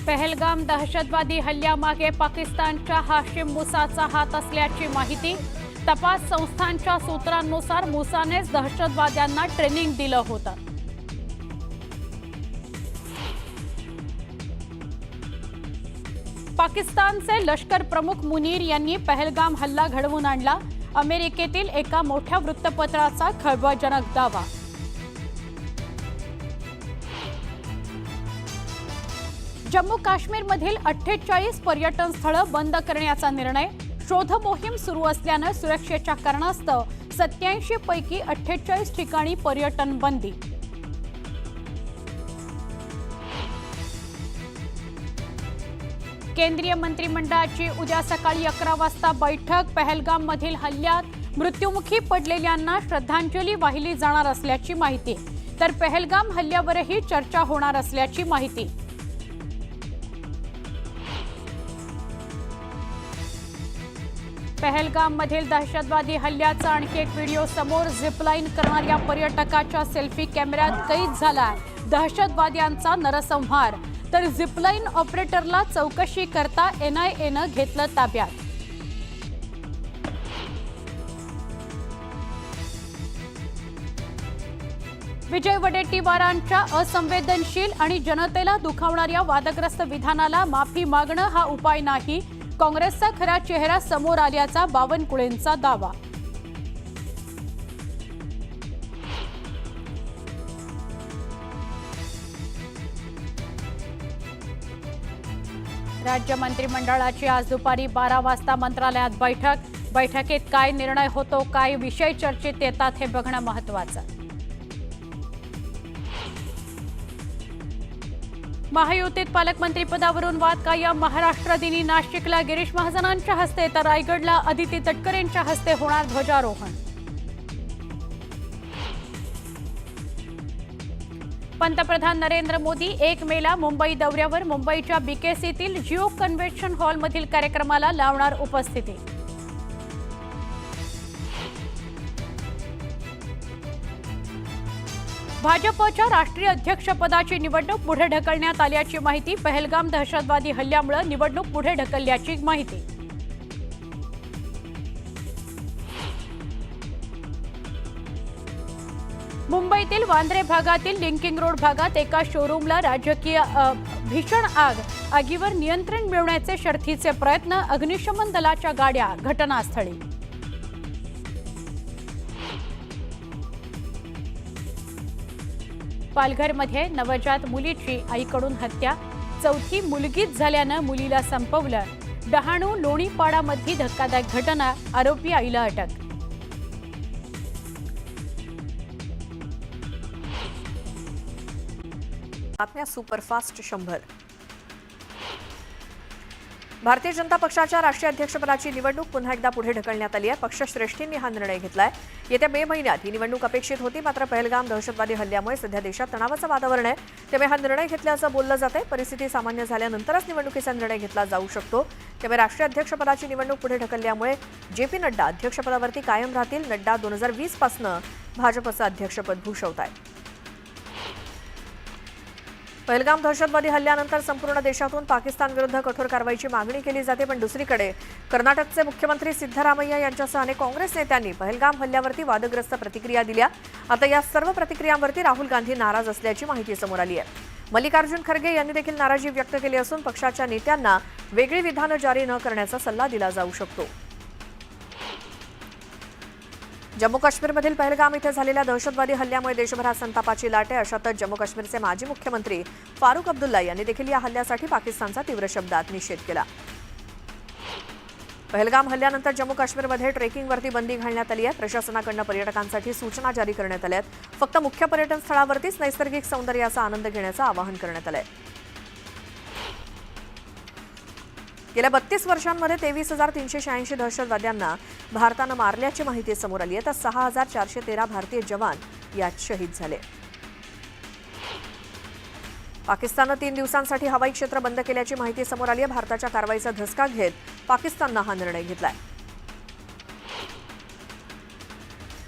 पहलगाम दहशतवादी हल्ल्यामागे पाकिस्तानच्या हाशिम मुसाचा हात असल्याची माहिती। तपास संस्थांच्या सूत्रांनुसार मुसानेच दहशतवाद्यांना ट्रेनिंग दिलं होतं। पाकिस्तानचे लष्कर प्रमुख मुनीर यांनी पहलगाम हल्ला घडवून आणला। अमेरिकेतील एका मोठ्या वृत्तपत्राचा खळबळजनक दावा। जम्मू काश्मीरमधील 48 पर्यटन स्थळं बंद करण्याचा निर्णय। शोध मोहीम सुरू असल्याने सुरक्षेच्या कारणास्तव 87 पैकी 48 ठिकाणी पर्यटन बंदी। केंद्रीय मंत्रिमंडळाची उद्या सकाळी 11 वाजता बैठक। पहलगाममधील हल्ल्यात मृत्युमुखी पडलेल्यांना श्रद्धांजली वाहिली जाणार असल्याची माहिती, तर पहलगाम हल्ल्यावरही चर्चा होणार असल्याची माहिती। पहलगाममधील दहशतवादी हल्ल्याचा आणखी एक व्हिडिओ समोर। झिपलाईन करणाऱ्या पर्यटकाच्या सेल्फी कॅमेऱ्यात कैद झाला दहशतवाद्यांचा नरसंहार, तर झिपलाईन ऑपरेटरला चौकशी करता NIAनं घेतलं ताब्यात। विजय वडेट्टीवारांच्या असंवेदनशील आणि जनतेला दुखावणाऱ्या वादग्रस्त विधानाला माफी मागणं हा उपाय नाही, काँग्रेसचा खरा चेहरा समोर आल्याचा बावनकुळेंचा दावा। राज्य मंत्रिमंडळाची आज दुपारी 12 वाजता मंत्रालयात बैठकीत काय निर्णय होतो, काय विषय चर्चेत येतात हे बघणं महत्त्वाचं। महायुतीत पालकमंत्री पदावरून वाद कायम। महाराष्ट्र दिनी नाशिकला गिरीश महाजनांच्या हस्ते तर रायगडला अदिती तटकरेंच्या हस्ते होणार ध्वजारोहण। पंतप्रधान नरेंद्र मोदी 1 मेला मुंबई दौऱ्यावर। मुंबईच्या BKCतील जिओ कन्व्हेन्शन हॉलमधील कार्यक्रमाला लावणार उपस्थिती। भाजपच्या राष्ट्रीय अध्यक्षपदाची निवडणूक पुढे ढकलण्यात आल्याची माहिती। पहलगाम दहशतवादी हल्ल्यामुळे निवडणूक पुढे ढकलल्याची माहिती। मुंबईतील वांद्रे भागातील लिंकिंग रोड भागात एका शोरूमला राजकीय भीषण आगीवर नियंत्रण मिळवण्याचे शर्थीचे प्रयत्न। अग्निशमन दलाच्या गाड्या घटनास्थळी। पालघरमध्ये नवजात मुलीची आईकडून हत्या। चौथी मुलगीच झाल्यानं मुलीला संपवलं। डहाणू लोणीपाडामध्ये धक्कादायक घटना, आरोपी आईला अटक। बातम्या सुपरफास्ट 100। भारतीय जनता पक्षाच्या राष्ट्रीय अध्यक्षपदाची निवडणूक पुन्हा एकदा पुढे ढकलण्यात आली आहे। पक्षश्रेष्ठींनी हा निर्णय घेतलाय। येत्या मे महिन्यात ही निवडणूक अपेक्षित होती, मात्र पहलगाम दहशतवादी हल्ल्यामुळे सध्या देशात तणावाचं वातावरण आहे, त्यामुळे हा निर्णय घेतल्याचं बोललं जातंय। परिस्थिती सामान्य झाल्यानंतरच निवडणुकीचा निर्णय घेतला जाऊ शकतो, त्यामुळे राष्ट्रीय अध्यक्षपदाची निवडणूक पुढे ढकलल्यामुळे JP नड्डा अध्यक्षपदावरती कायम राहतील। नड्डा 2020 पासून भाजपचं अध्यक्षपद भूषवतायत। पहलगाम दहशतवादी हल्ल्यानंतर संपूर्ण देशातून पाकिस्तानविरुद्ध कठोर कारवाईची मागणी केली जाते, पण दुसरीकडे कर्नाटकचे मुख्यमंत्री सिद्धरामय्या यांच्यासह अनेक काँग्रेस नेत्यांनी पहलगाम हल्ल्यावरती वादग्रस्त प्रतिक्रिया दिल्या। आता या सर्व प्रतिक्रियांवरती राहुल गांधी नाराज असल्याची माहिती समोर आली आहे। मल्लिकार्जुन खरगे यांनी देखील नाराजी व्यक्त केली असून पक्षाच्या नेत्यांना वेगळी विधानं जारी न करण्याचा सल्ला दिला जाऊ शकतो। जम्मू काश्मीरमधील पहलगाम इथे झालेल्या दहशतवादी हल्ल्यामुळे देशभरात संतापाची लाट आहे। अशातच जम्मू काश्मीरचे माजी मुख्यमंत्री फारुख अब्दुल्ला यांनी देखील या हल्ल्यासाठी पाकिस्तानचा तीव्र शब्दात निषेध केला। पहलगाम हल्ल्यानंतर जम्मू काश्मीरमध्ये ट्रेकिंगवरती बंदी घालण्यात आली आहे। प्रशासनाकडून पर्यटकांसाठी सूचना जारी करण्यात आल्या आहेत। फक्त मुख्य पर्यटन स्थळावरतीच नैसर्गिक सौंदर्याचा आनंद घेण्याचं आवाहन करण्यात आलं आहे। गेल्या 32 वर्षांमध्ये 23,386 दहशतवाद्यांना भारतानं मारल्याची माहिती समोर आली आहे, तर 6,413 भारतीय जवान यात शहीद झाले। पाकिस्ताननं 3 दिवसांसाठी हवाई क्षेत्र बंद केल्याची माहिती समोर आली आहे। भारताच्या कारवाईचा धसका घेत पाकिस्ताननं हा निर्णय घेतलाय।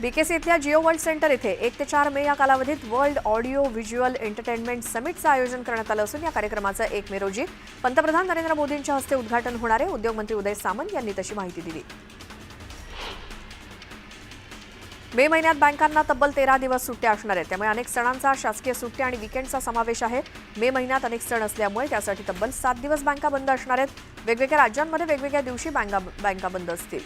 बीकेसी इथल्या जिओ वर्ल्ड सेंटर इथे 1 ते 4 मे या कालावधीत वर्ल्ड ऑडिओ व्हिज्युअल एंटरटेनमेंट समिटचं आयोजन करण्यात आलं असून या कार्यक्रमाचं 1 मे रोजी पंतप्रधान नरेंद्र मोदींच्या हस्ते उद्घाटन होणार आहे. उद्योगमंत्री उदय सामंत यांनी तशी माहिती दिली. मे महिन्यात बँकांना तब्बल 13 दिवस सुट्ट्या असणार आहेत. त्यामुळे अनेक सणांचा, शासकीय सुट्ट्या आणि वीकेंडचा समावेश आहे. मे महिन्यात अनेक सण असल्यामुळे त्यासाठी तब्बल 7 दिवस बँका बंद असणार आहेत. वेगवेगळ्या राज्यांमध्ये वेगवेगळ्या दिवशी बँका बंद असतील.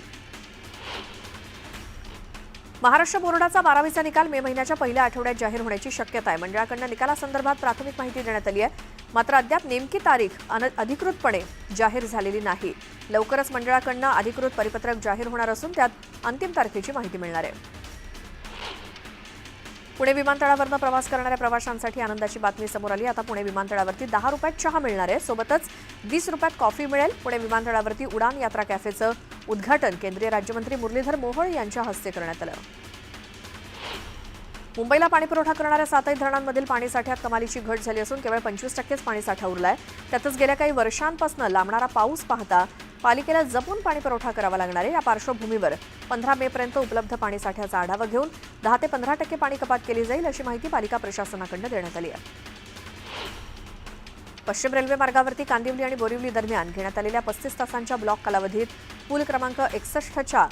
महाराष्ट्र बोर्डाचा 12वीचा निकाल मे महिन्याच्या पहिल्या आठवड्यात जाहीर होण्याची शक्यता आहे. मंडळाकडून निकालासंदर्भात प्राथमिक माहिती देण्यात आली आहे. मात्र अद्याप नेमकी तारीख अधिकृतपणे जाहीर झालेली नाही. लवकरच मंडळाकडून अधिकृत परिपत्रक जाहीर होणार असून त्यात अंतिम तारखेची माहिती मिळणार आहे. पुणे विमानतळावरून प्रवास करणाऱ्या प्रवाशांसाठी आनंदाची बातमी समोर आली. आता पुणे विमानतळावरती 10 रुपयात चहा मिळणार आहे. सोबतच 20 रुपयात कॉफी मिळेल. पुणे विमानतळावरती उडान यात्रा कॅफेचं उद्घाटन केंद्रीय राज्यमंत्री मुरलीधर मोहोळ यांच्या हस्ते करण्यात आलं. मुंबईला पाणीपुरवठा करणाऱ्या 7 धरणांमधील पाणीसाठ्यात कमालीची घट झाली असून केवळ 25%च पाणीसाठा उरलाय. त्यातच गेल्या काही वर्षांपासून लांबणारा पाऊस पाहता पालिकेला जपून पाणीपुरवठा करावा लागणार आहे. या पार्श्वभूमीवर 15 मे पर्यंत उपलब्ध पाणीसाठ्याचा आढावा घेऊन 10 ते 15% पाणी कपात केली जाईल अशी माहिती पालिका प्रशासनाकडून देण्यात आली आहे. पश्चिम रेल्वे मार्गावरती कांदिवली आणि बोरिवली दरम्यान घेण्यात आलेल्या 35 तासांच्या ब्लॉक कालावधीत पूल क्रमांक 61च्या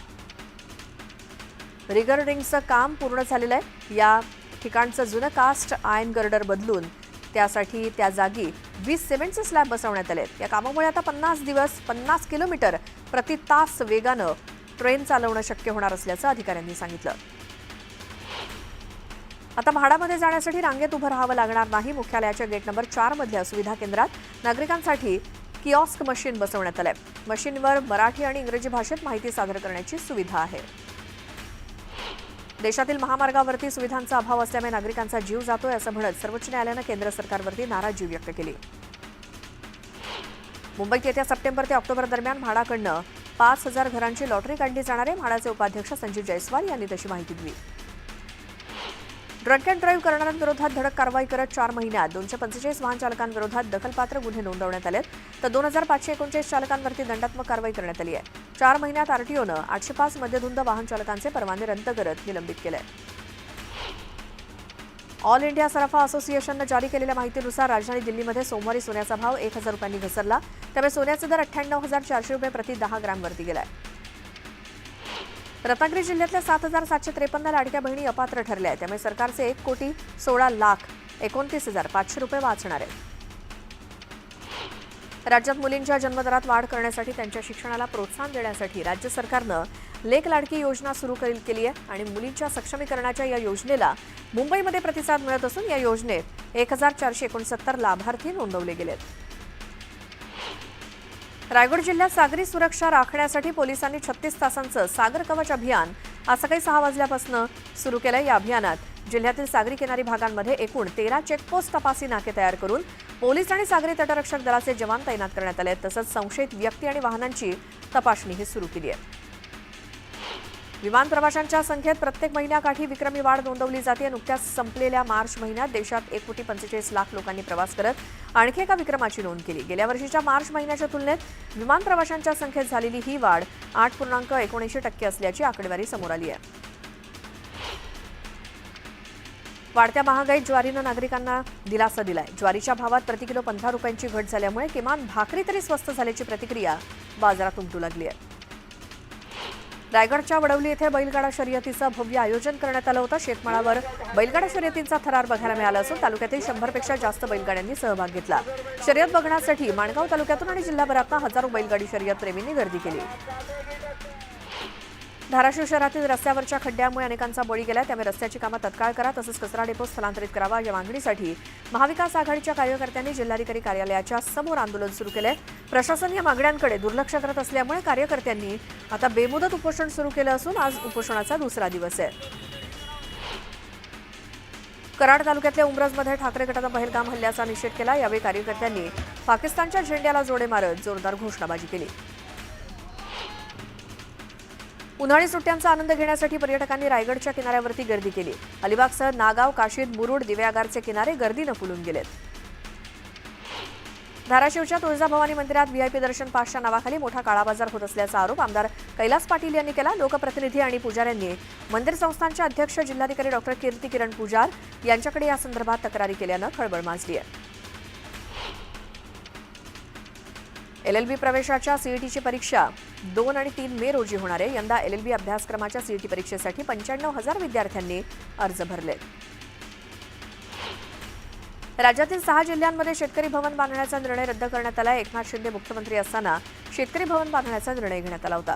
रिगर्डिंगचं काम पूर्ण झालेलं आहे. या ठिकाणचं जुनं कास्ट आयर्न गर्डर बदलून त्यासाठी त्या जागी 20 सिमेंटचे स्लॅब बसवण्यात आले. या कामामुळे आता 50 किलोमीटर प्रति तास वेगानं ट्रेन चालवणं शक्य होणार असल्याचं अधिकाऱ्यांनी सांगितलं. आता म्हाडामध्ये जाण्यासाठी रांगेत उभं राहावं लागणार नाही. मुख्यालयाच्या गेट नंबर 4 मधल्या सुविधा केंद्रात नागरिकांसाठी किऑस्क मशीन बसवण्यात आलंय. मशीनवर मराठी आणि इंग्रजी भाषेत माहिती सादर करण्याची सुविधा आहे. देशातील महामार्गावरती सुविधांचा अभाव असल्यामुळे नागरिकांचा जीव जातोय असं म्हणत सर्वोच्च न्यायालयानं केंद्र सरकारवरती नाराजी व्यक्त केली. मुंबईत येत्या सप्टेंबर ते ऑक्टोबर दरम्यान म्हाडाकडनं 5,000 घरांची लॉटरी काढली जाणार आहे. म्हाडाचे उपाध्यक्ष संजीव जयस्वाल यांनी तशी माहिती दिली. ड्रंक अँड ड्राईव्ह करणाऱ्यांविरोधात धडक कारवाई करत 4 महिन्यात 245 वाहन चालकांविरोधात दखलपात्र गुन्हे नोंदवण्यात आलेत. तर 2,539 चालकांवरती दंडात्मक कारवाई करण्यात आली आहे. 4 महिन्यात आरटीओनं 805 मद्यधुंद वाहन चालकांचे परवाने रद्द करत निलंबित केले. ऑल इंडिया सराफा असोसिएशननं जारी केलेल्या माहितीनुसार राजधानी दिल्लीमध्ये सोमवारी सोन्याचा भाव 1,000 रुपयांनी घसरला. त्यामुळे सोन्याचा दर 98,400 रुपये प्रति 10 ग्रॅमवरती गेलाय. रत्नागिरी जिल्ह्यातल्या 7,753 लाडक्या बहिणी अपात्र ठरल्या आहेत. त्यामुळे सरकारचे 1,16,29,500 रुपये वाचणार आहेत. राज्यात मुलींच्या जन्मदरात वाढ करण्यासाठी त्यांच्या शिक्षणाला प्रोत्साहन देण्यासाठी राज्य सरकारनं लेक लाडकी योजना सुरू केली आहे आणि मुलींच्या सक्षमीकरणाच्या या योजनेला मुंबईमध्ये प्रतिसाद मिळत असून या योजनेत 1,469 लाभार्थी नोंदवले गेलेत. रायगड जिल्ह्यात सागरी सुरक्षा राखण्यासाठी पोलिसांनी 36 तासांचं सागर कवच अभियान आज सकाळी 6 वाजल्यापासून सुरू केलंय. या अभियानात जिल्ह्यातील सागरी किनारी भागांमध्ये एकूण 13 चेकपोस्ट तपासी नाके तयार करून पोलीस आणि सागरी तटरक्षक दलाचे जवान तैनात करण्यात आले आहेत. तसंच संशयित व्यक्ती आणि वाहनांची तपासणीही सुरू केली आहे. विमान प्रवाशांच्या संख्येत प्रत्येक महिन्याकाठी विक्रमी वाढ नोंदवली जाते. नुकत्याच संपलेल्या मार्च महिन्यात देशात 1,45,00,000 लोकांनी प्रवास करत आणखी एका विक्रमाची नोंद केली. गेल्या वर्षीच्या मार्च महिन्याच्या तुलनेत विमान प्रवाशांच्या संख्येत झालेली ही वाढ 8.79% असल्याची आकडेवारी समोर आली आहे. वाढत्या महागाईत ज्वारीनं नागरिकांना दिलासा दिलाय. ज्वारीच्या भावात प्रति किलो 15 रुपयांची घट झाल्यामुळे किमान भाकरी तरी स्वस्त झाल्याची प्रतिक्रिया बाजारात उमटू लागली आहे. रायगडच्या वडवली येथे बैलगाडा शर्यतीचं भव्य आयोजन करण्यात आलं होतं. शेतमाळावर बैलगाडा शर्यतींचा थरार बघायला मिळाला असून तालुक्यातील 100पेक्षा जास्त बैलगाड्यांनी सहभाग घेतला. शर्यत बघण्यासाठी माणगाव तालुक्यातून आणि जिल्हाभरातून हजारो बैलगाडी शर्यत प्रेमींनी गर्दी केली. धाराशिव शहरातील रस्त्यावरच्या खड्ड्यामुळे अनेकांचा बळी गेला. त्यामुळे रस्त्याची कामं तत्काळ करा तसंच कचरा डेपो स्थलांतरित करावा या मागणीसाठी महाविकास आघाडीच्या कार्यकर्त्यांनी जिल्हाधिकारी कार्यालयाच्या समोर आंदोलन सुरू केलंय. प्रशासन या मागण्यांकडे दुर्लक्ष करत असल्यामुळे कार्यकर्त्यांनी आता बेमुदत उपोषण सुरू केलं असून आज उपोषणाचा दुसरा दिवस आहे. कराड तालुक्यातल्या उमरजमध्ये ठाकरे गटानं पहलगाम हल्ल्याचा निषेध केला. यावेळी कार्यकर्त्यांनी पाकिस्तानच्या झेंड्याला जोडे मारत जोरदार घोषणाबाजी केली. उन्हाळी सुट्ट्यांचा आनंद घेण्यासाठी पर्यटकांनी रायगडच्या किनाऱ्यावरती गर्दी केली. अलिबागसह नागाव, काशीद, मुरुड, दिव्यागारचे किनारे गर्दीनं फुलून गेलेत. धाराशिवच्या तुळजाभवानी मंदिरात व्हीआयपी दर्शन पासच्या नावाखाली मोठा काळाबाजार होत असल्याचा आरोप आमदार कैलास पाटील यांनी केला. लोकप्रतिनिधी आणि पुजाऱ्यांनी मंदिर संस्थानचे अध्यक्ष जिल्हाधिकारी डॉक्टर कीर्ती किरण पुजार यांच्याकडे या संदर्भात तक्रारी केल्यानं खळबळ माजली आहे. एलएलबी प्रवेशाच्या सीईटीची परीक्षा 2 आणि 3 मे रोजी होणार आहे. यंदा एलएलबी अभ्यासक्रमाच्या सीईटी परीक्षेसाठी 95,000 विद्यार्थ्यांनी अर्ज भरले. राज्यातील 6 जिल्ह्यांमध्ये शेतकरी भवन बांधण्याचा निर्णय रद्द करण्यात आला. एकनाथ शिंदे मुख्यमंत्री असताना शेतकरी भवन बांधण्याचा निर्णय घेण्यात आला होता.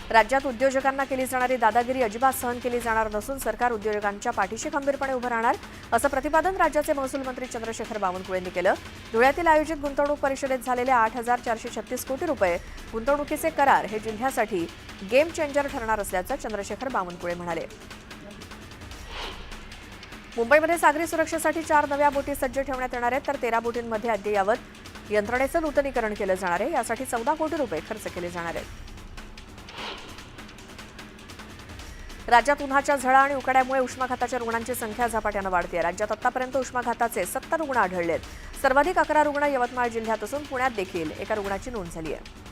राज्यात उद्योजकांना केली जाणारी दादागिरी अजिबात सहन केली जाणार नसून सरकार उद्योजकांच्या पाठीशी खंबीरपणे उभं राहणार असं प्रतिपादन राज्याचे महसूल मंत्री चंद्रशेखर बावनकुळेंनी केलं. धुळ्यातील आयोजित गुंतवणूक परिषदेत झालेले 8,436 कोटी रुपये गुंतवणुकीचे करार हे जिल्ह्यासाठी गेम चेंजर ठरणार असल्याचं चंद्रशेखर बावनकुळे म्हणाले. मुंबईमध्ये सागरी सुरक्षेसाठी 4 नव्या बोटी सज्ज ठेवण्यात येणार आहेत, तर 13 बोटींमध्ये अद्ययावत यंत्रणेचं नूतनीकरण केलं जाणार आहे. यासाठी 14 कोटी रुपये खर्च केले जाणार आहेत. राज्यात उन्हाच्या झळा आणि उकाड्यामुळे उष्माघाताच्या रुग्णांची संख्या झपाट्यानं वाढते. राज्यात आतापर्यंत उष्माघाताचे 70 रुग्ण आढळलेत. सर्वाधिक 11 रुग्ण यवतमाळ जिल्ह्यात असून पुण्यात देखील एका रुग्णाची नोंद झाली आहे.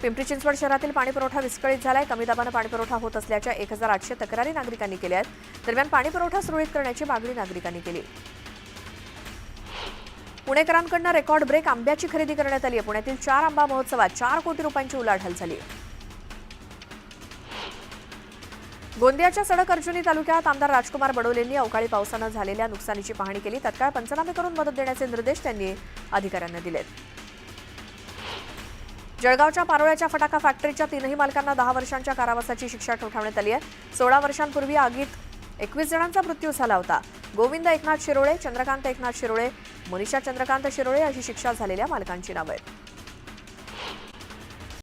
पिंपरी चिंचवड शहरातील पाणीपुरवठा विस्कळीत झालाय. कमी दाबानं पाणीपुरवठा होत असल्याच्या 1,800 तक्रारी नागरिकांनी केल्या आहेत. दरम्यान पाणीपुरवठा सुरळीत करण्याची मागणी नागरिकांनी केली. पुणेकरांकडून रेकॉर्ड ब्रेक आंब्याची खरेदी करण्यात आली आहे. पुण्यातील 4 आंबा महोत्सवात 4 कोटी रुपयांची उलाढाल झाली. गोंदियाच्या सडक अर्जुनी तालुक्यात आमदार राजकुमार बडोलेंनी अवकाळी पावसानं झालेल्या नुकसानीची पाहणी केली. तत्काळ पंचनामे करून मदत देण्याचे निर्देश त्यांनी अधिकाऱ्यांना दिलेत. जळगावच्या पारोळ्याच्या फटाका फॅक्टरीच्या 3ही मालकांना 10 वर्षांच्या कारावासाची शिक्षा ठोठावण्यात आली आहे. 16 वर्षांपूर्वी आगीत 21 जणांचा मृत्यू झाला होता. गोविंद एकनाथ शिरोळे, चंद्रकांत एकनाथ शिरोळे, मनीषा चंद्रकांत शिरोळे अशी शिक्षा झालेल्या मालकांची नावं आहेत.